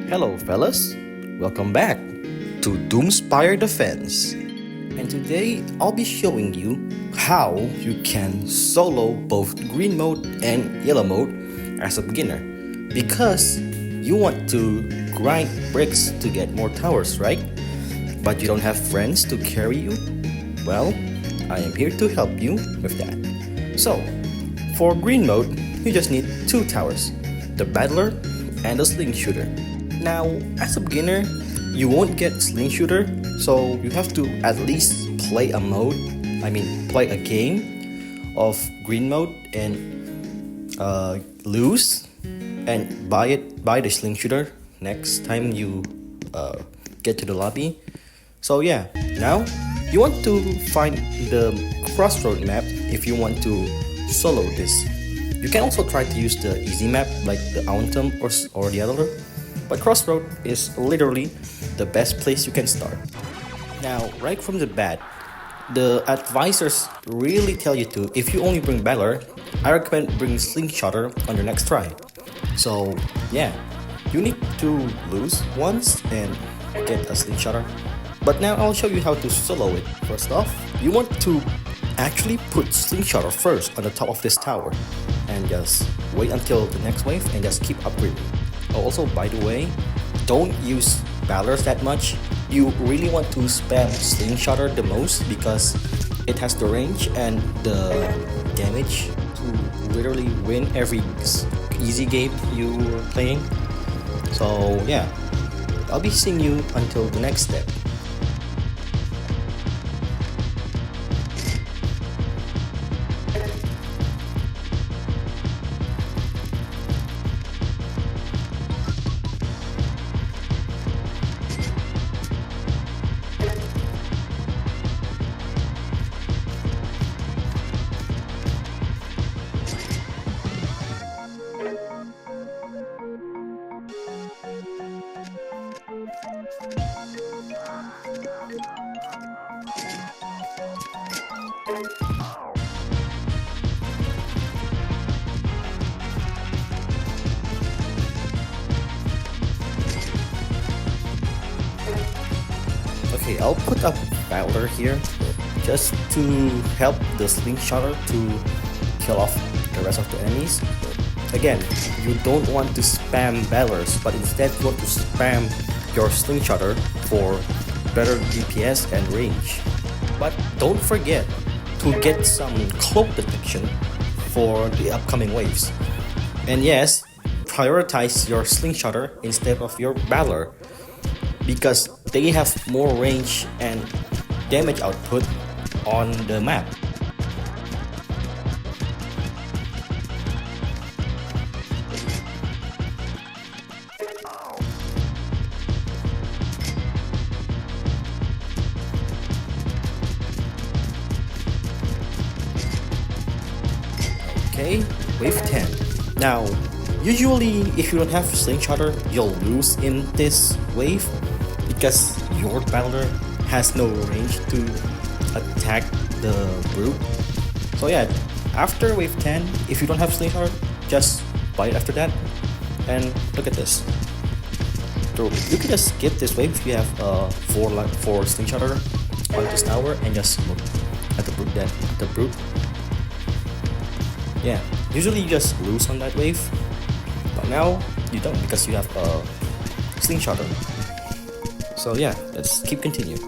Hello fellas, welcome back to Doomspire Defense. And today I'll be showing you how you can solo both green mode and yellow mode as a beginner. Because you want to grind bricks to get more towers, right? But you don't have friends to carry you? Well, I am here to help you with that. So, for green mode, you just need 2 towers, the battler and the sling shooter. Now, as a beginner, you won't get sling shooter, so you have to at least play play a game of green mode and lose and buy the sling shooter next time you get to the lobby. So yeah, now you want to find the crossroad map if you want to solo this. You can also try to use the easy map like the Autumn or the other, but crossroad is literally the best place you can start. Now, right from the bat, the advisors really tell you to, if you only bring Battler, I recommend bringing Slingshotter on your next try. So yeah, you need to lose once and get a Slingshotter. But now I'll show you how to solo it. First off, you want to actually put Slingshotter first on the top of this tower and just wait until the next wave and just keep upgrading. Also, by the way, don't use Battlers that much. You really want to spam Slingshotter the most because it has the range and the damage to literally win every easy game you're playing. So yeah, I'll be seeing you until the next step. Okay, I'll put a battler here just to help the Slingshotter to kill off the rest of the enemies. Again, you don't want to spam battlers, but instead you want to spam your Slingshotter for better DPS and range. But don't forget to get some cloak detection for the upcoming waves. And yes, prioritize your Slingshotter instead of your battler, because they have more range and damage output on the map. Okay, wave 10. Now, usually if you don't have Slingshotter, you'll lose in this wave because your battler has no range to attack the brute. So yeah, after wave 10, if you don't have Slingshotter, just buy it after that. And look at this. So you can just skip this wave if you have 4 Slingshotter on this tower and just look at the brute. Yeah, usually you just lose on that wave, but now you don't because you have a Slingshotter. So yeah, let's keep continuing.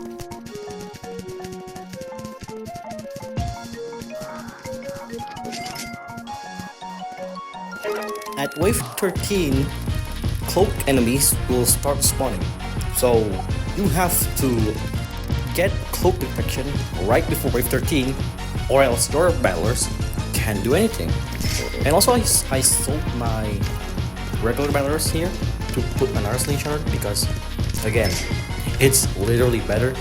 At wave 13, cloak enemies will start spawning. So you have to get cloak detection right before wave 13, or else your battlers can't do anything. And also I sold my regular battlers here to put another Slingshotter because again, it's literally better.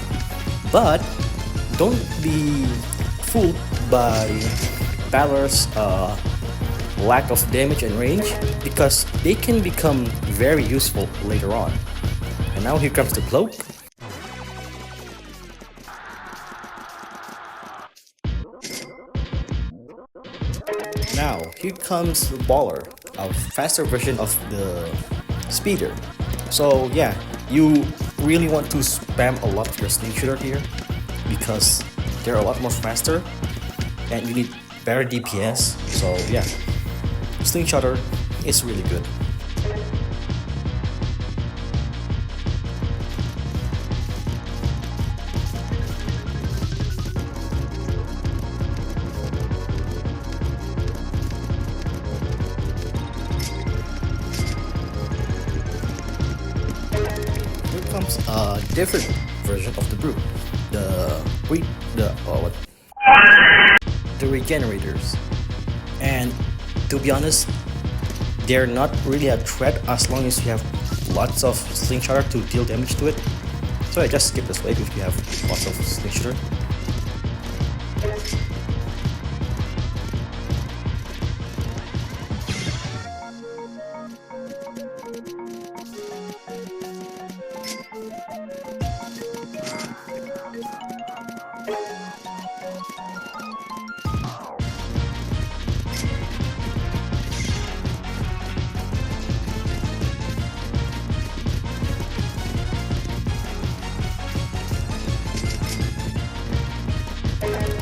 But don't be fooled by battlers' lack of damage and range, because they can become very useful later on. And now here comes the cloak. Now, here comes the baller, a faster version of the speeder. So yeah, you really want to spam a lot of your sling shooter here because they're a lot more faster and you need better DPS. So yeah, sling shooter is really good. Here comes a different version of the brew. The regenerators. And to be honest, they're not really a threat as long as you have lots of slingshot to deal damage to it. So I just skip this wave if you have lots of slingshot.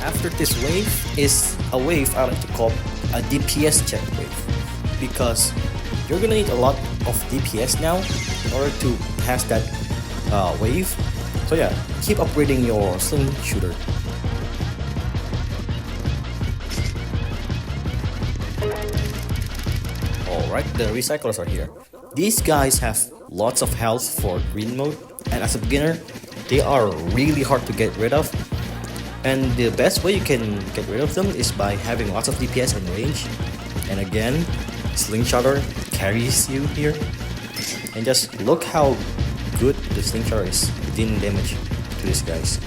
After this wave is a wave I like to call a DPS check wave, because you're gonna need a lot of DPS now in order to pass that wave. So yeah, keep upgrading your sling shooter. Alright, the recyclers are here. These guys have lots of health for green mode, and as a beginner, they are really hard to get rid of. And the best way you can get rid of them is by having lots of DPS and range. And again, Slingshotter carries you here. And just look how good the Slingshotter is dealing damage to these guys.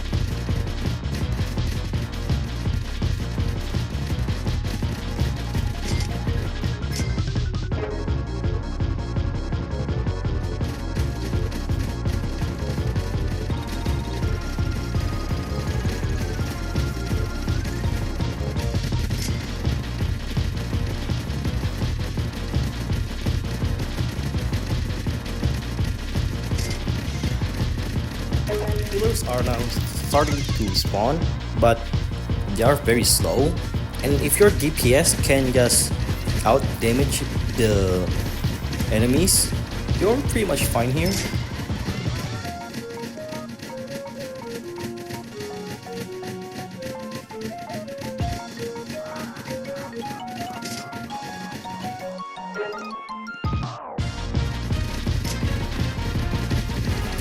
Healers are now starting to spawn, but they are very slow, and if your DPS can just out damage the enemies, you're pretty much fine here.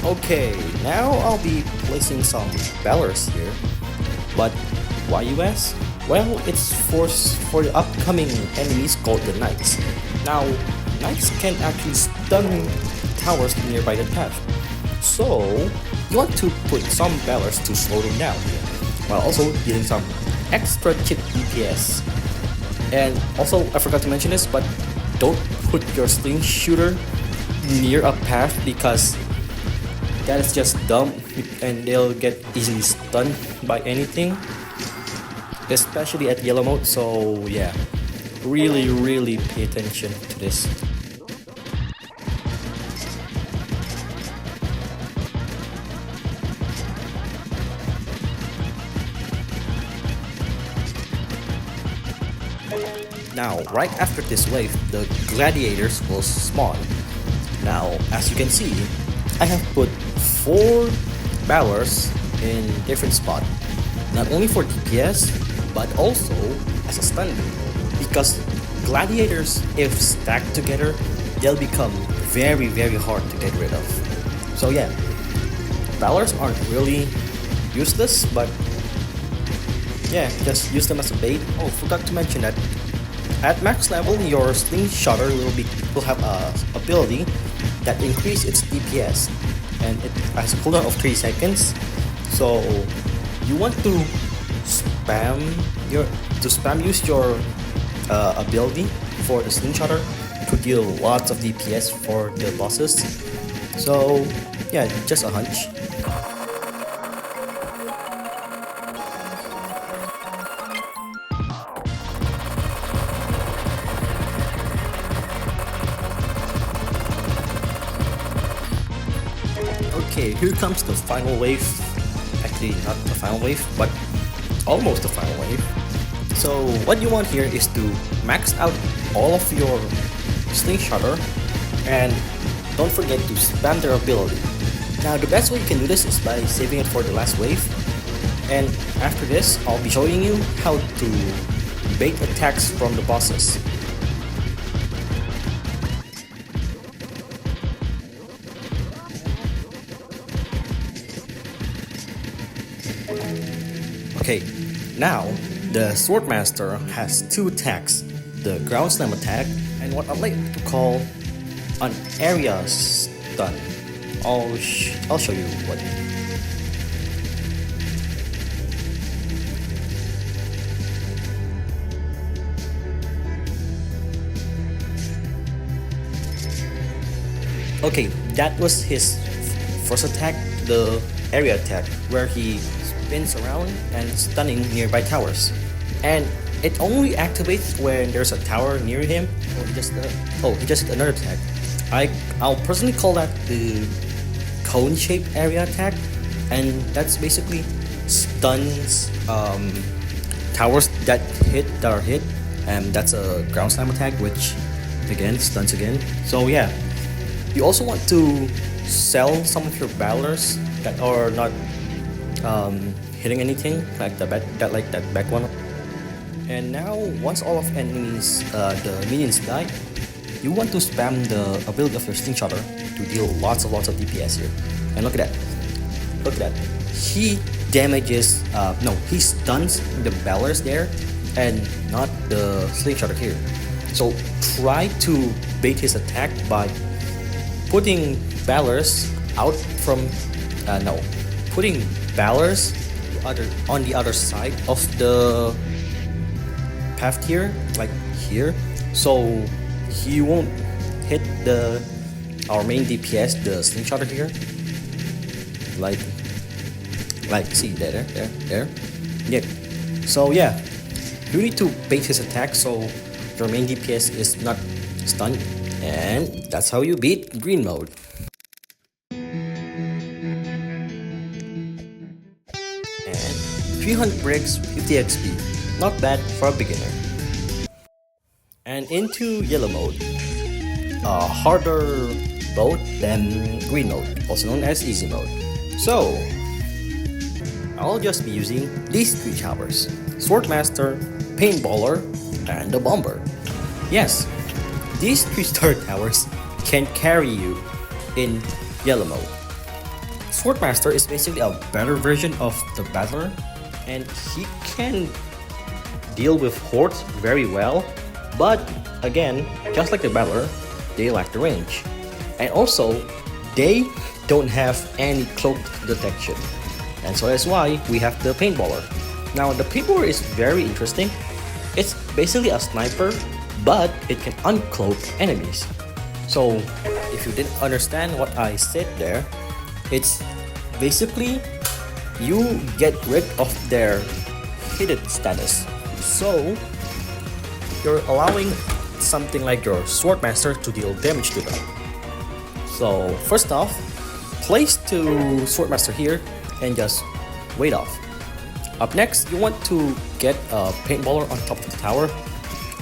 Okay, now I'll be placing some Valors here, but why you ask? Well, it's for the upcoming enemies called the Knights. Now, Knights can actually stun towers nearby the path, so you want to put some Valors to slow them down, while also dealing some extra chip DPS. And also, I forgot to mention this, but don't put your sling shooter near a path because that is just dumb and they'll get easily stunned by anything, especially at yellow mode. So yeah, really pay attention to this. Now, right after this wave, the gladiators will spawn. Now, as you can see, I have put 4 Valors in different spots, not only for DPS, but also as a stun, because gladiators, if stacked together, they'll become very hard to get rid of. So yeah, Valors aren't really useless, but yeah, just use them as a bait. Oh, forgot to mention that at max level, your Slingshotter will have a ability that increase its DPS, and it has a cooldown of 3 seconds. So you want to spam use your ability for the Slingshotter to deal lots of DPS for the bosses. So yeah, just a hunch. Okay, here comes the final wave. Actually, not the final wave, but almost the final wave. So what you want here is to max out all of your slingshotter, and don't forget to spam their ability. Now the best way you can do this is by saving it for the last wave, and after this I'll be showing you how to bait attacks from the bosses. Okay, now the Swordmaster has two attacks, the ground slam attack and what I like to call an area stun. I'll show you what. Okay, that was his first attack, the area attack, where he spins around and stunning nearby towers. And it only activates when there's a tower near him. He just did another attack. I'll personally call that the cone-shaped area attack, and that's basically stuns towers that are hit, and that's a ground slam attack, which again stuns again. So yeah, you also want to sell some of your battlers that are not hitting anything, like that back one. And now once all of enemies, the minions die, you want to spam the ability of your slingshotter to deal lots of DPS here. And look at that. He damages, he stuns the ballers there and not the slingshotter here. So try to bait his attack by putting ballers out from, putting ballers on the other side of the path here, like here, so he won't hit our main DPS, the slingshotter here. Like see there. Yeah. So yeah, you need to bait his attack so your main DPS is not stunned, and that's how you beat green mode. And 300 bricks, 50 XP, not bad for a beginner. And into yellow mode, a harder mode than green mode, also known as easy mode. So I'll just be using these three towers: Swordmaster, Paintballer, and the Bomber. Yes, these 3-star towers can carry you in yellow mode. Swordmaster is basically a better version of the Battler, and he can deal with hordes very well, but again, just like the Battler, they lack the range. And also, they don't have any cloak detection, and so that's why we have the Paintballer. Now the Paintballer is very interesting. It's basically a sniper, but it can uncloak enemies. So if you didn't understand what I said there, it's basically you get rid of their hidden status. So you're allowing something like your Swordmaster to deal damage to them. So first off, place to Swordmaster here and just wait off. Up next, you want to get a Paintballer on top of the tower,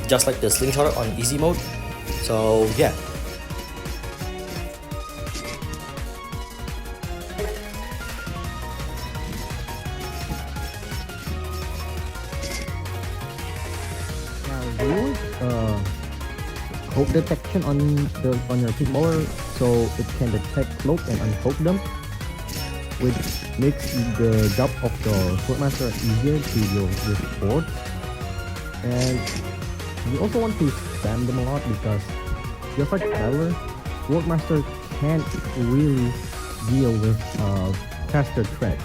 just like the Slingshotter on easy mode. So yeah. Now use cloak detection on your Paintballer, so it can detect cloak and uncloak them, which makes the job of the Swordmaster easier to deal with hordes. And you also want to spam them a lot because just like Kether, Swordmaster can't really deal with caster threats.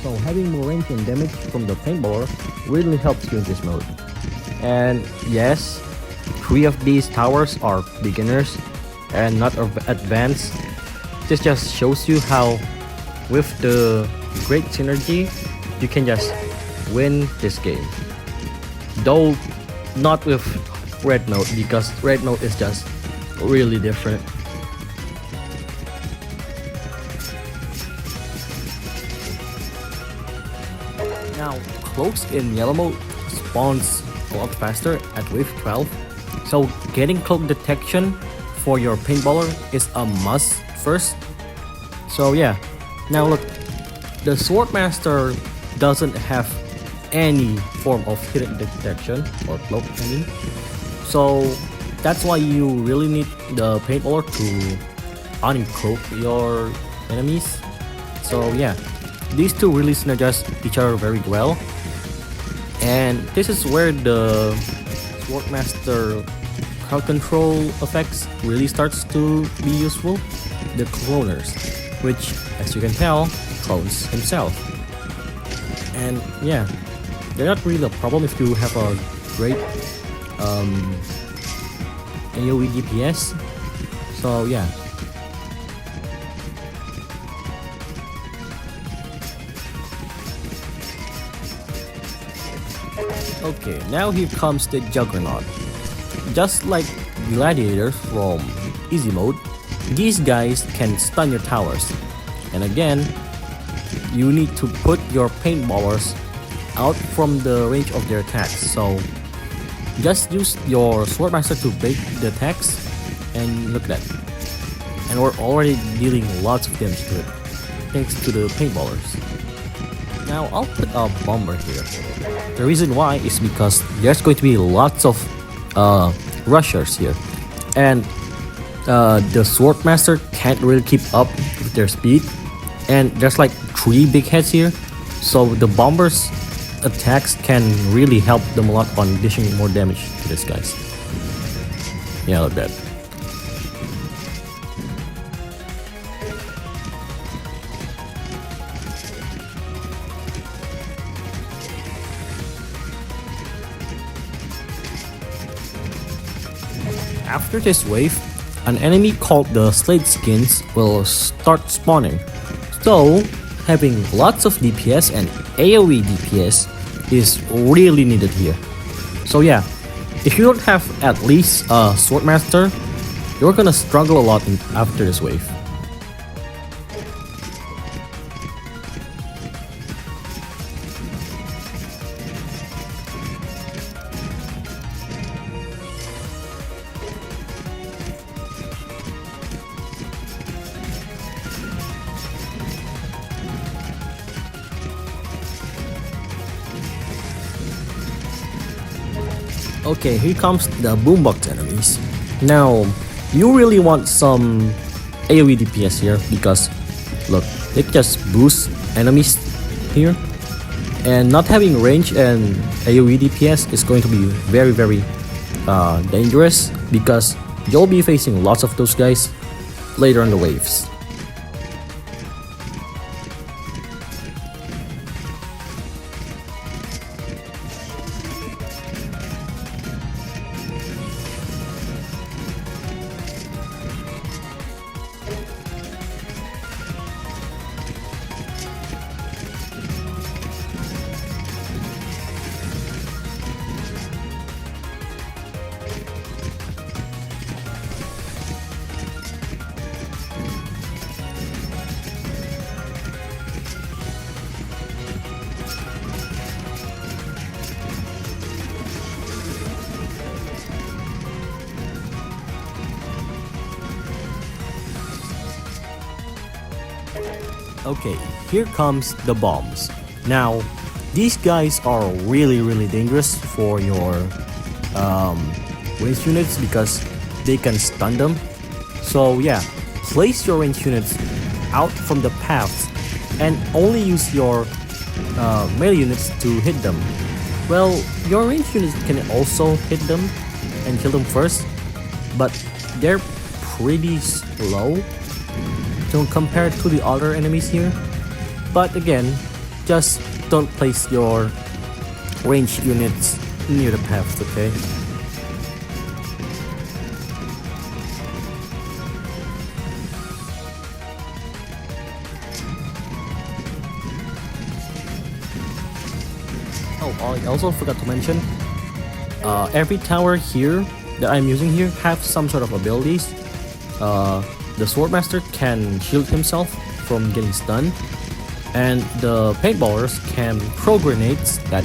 So having more range and damage from the paintballer really helps you in this mode. And yes, 3 of these towers are beginners and not advanced. This just shows you how with the great synergy you can just win this game. Though not with red mode, because red mode is just really different. Now, cloaks in yellow mode spawns a lot faster at wave 12, so getting cloak detection for your paintballer is a must first. So yeah, now look, the Swordmaster doesn't have any form of hidden detection or cloak, I mean. So that's why you really need the paintballer to uncloak your enemies. So yeah, these two really synergize each other very well, and this is where the Swordmaster crowd control effects really starts to be useful. The cloners, which as you can tell, clones himself. And yeah, they're not really a problem if you have a great AoE DPS. So yeah. Okay, now here comes the Juggernaut. Just like gladiators from easy mode, these guys can stun your towers. And again, you need to put your paintballers out from the range of their attacks. So just use your Swordmaster to bait the attacks, and look at that. And we're already dealing lots of damage to it, thanks to the paintballers. Now I'll put a bomber here. The reason why is because there's going to be lots of rushers here, and the Swordmaster can't really keep up with their speed, and there's like 3 big heads here, so the bombers attacks can really help them a lot on dishing more damage to these guys. Yeah, like that. After this wave, an enemy called the Slade Skins will start spawning. So, having lots of DPS and AoE DPS is really needed here. So yeah, if you don't have at least a Swordmaster, you're gonna struggle a lot after this wave. Okay, here comes the boombox enemies. Now, you really want some AoE DPS here because look, it just boosts enemies here, and not having range and AoE DPS is going to be very dangerous because you'll be facing lots of those guys later on the waves. Okay, here comes the bombs. Now, these guys are really dangerous for your range units because they can stun them. So yeah, place your range units out from the paths and only use your melee units to hit them. Well, your range units can also hit them and kill them first, but they're pretty slow to compare to the other enemies here. But again, just don't place your ranged units near the paths, okay? Oh, I also forgot to mention, every tower here that I'm using here have some sort of abilities. The Swordmaster can shield himself from getting stunned, and the paintballers can throw grenades that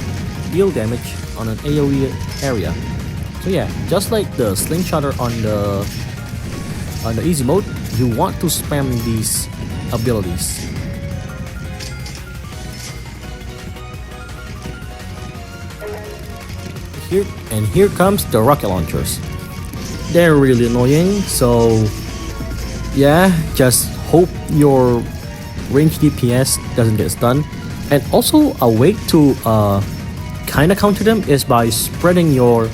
deal damage on an AoE area. So yeah, just like the slingshotter on the easy mode, you want to spam these abilities. Here comes the rocket launchers. They're really annoying, so yeah, just hope your range DPS doesn't get stunned. And also a way to kinda counter them is by spreading your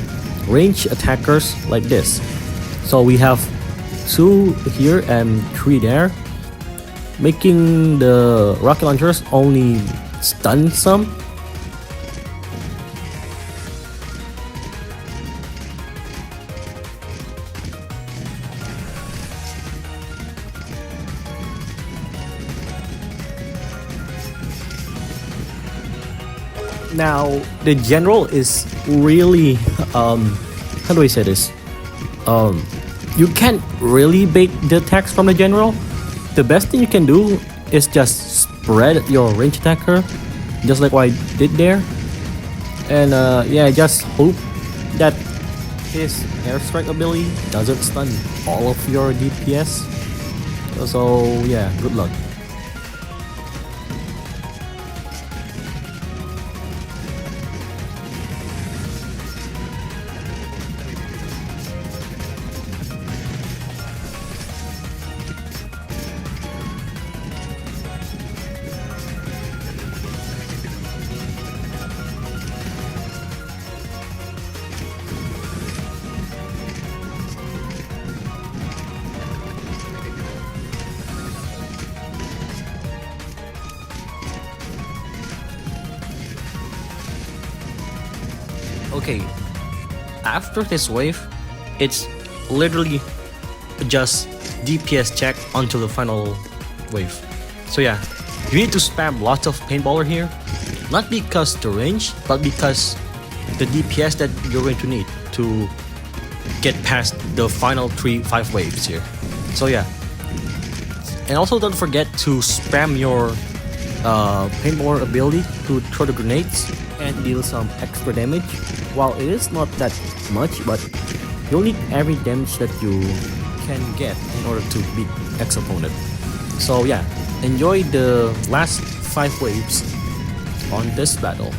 range attackers like this. So we have 2 here and 3 there, making the rocket launchers only stun some. Now, the general is really, how do I say this? You can't really bait the attacks from the general. The best thing you can do is just spread your range attacker, just like what I did there. And yeah, just hope that his airstrike ability doesn't stun all of your DPS. So yeah, good luck. Okay, after this wave, it's literally just DPS check until the final wave. So yeah, you need to spam lots of paintballer here, not because the range, but because the DPS that you're going to need to get past the final 3-5 waves here. So yeah, and also don't forget to spam your paintballer ability to throw the grenades and deal some extra damage. While it is not that much, but you'll need every damage that you can get in order to beat X opponent. So yeah, enjoy the last 5 waves on this battle.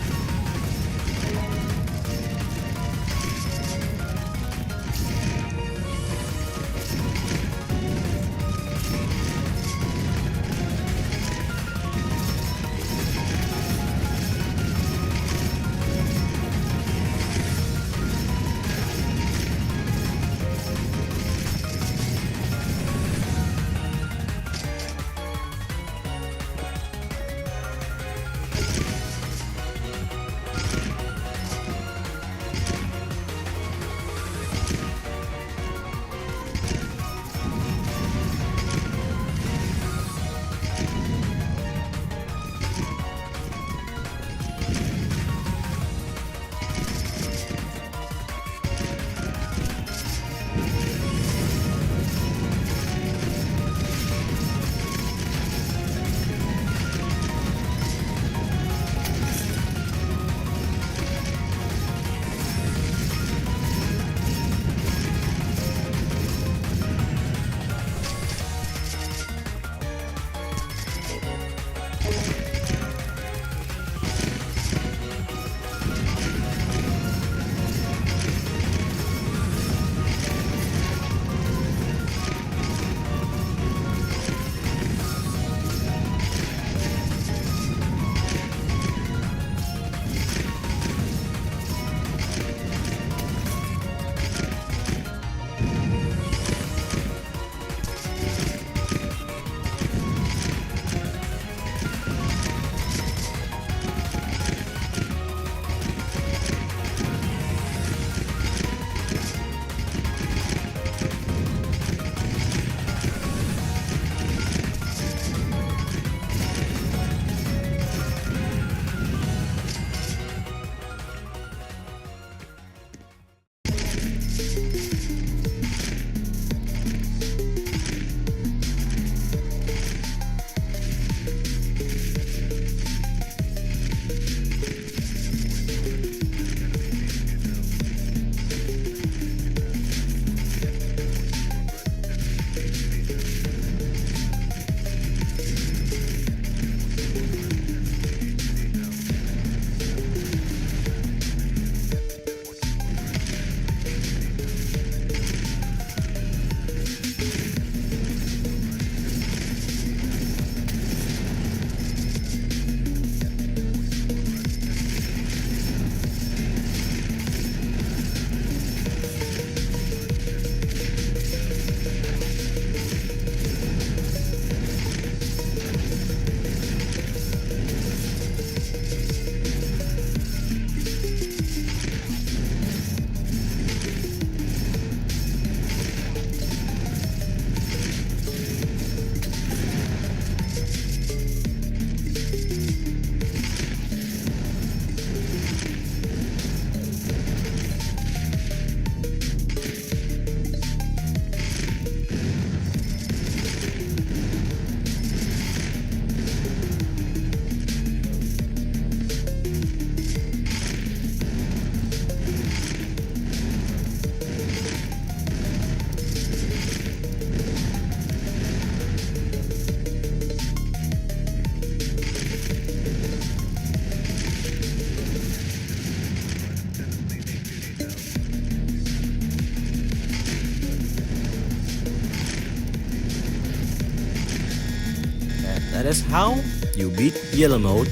that is how you beat yellow mode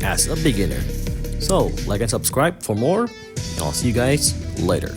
as a beginner. So like and subscribe for more. I'll see you guys later.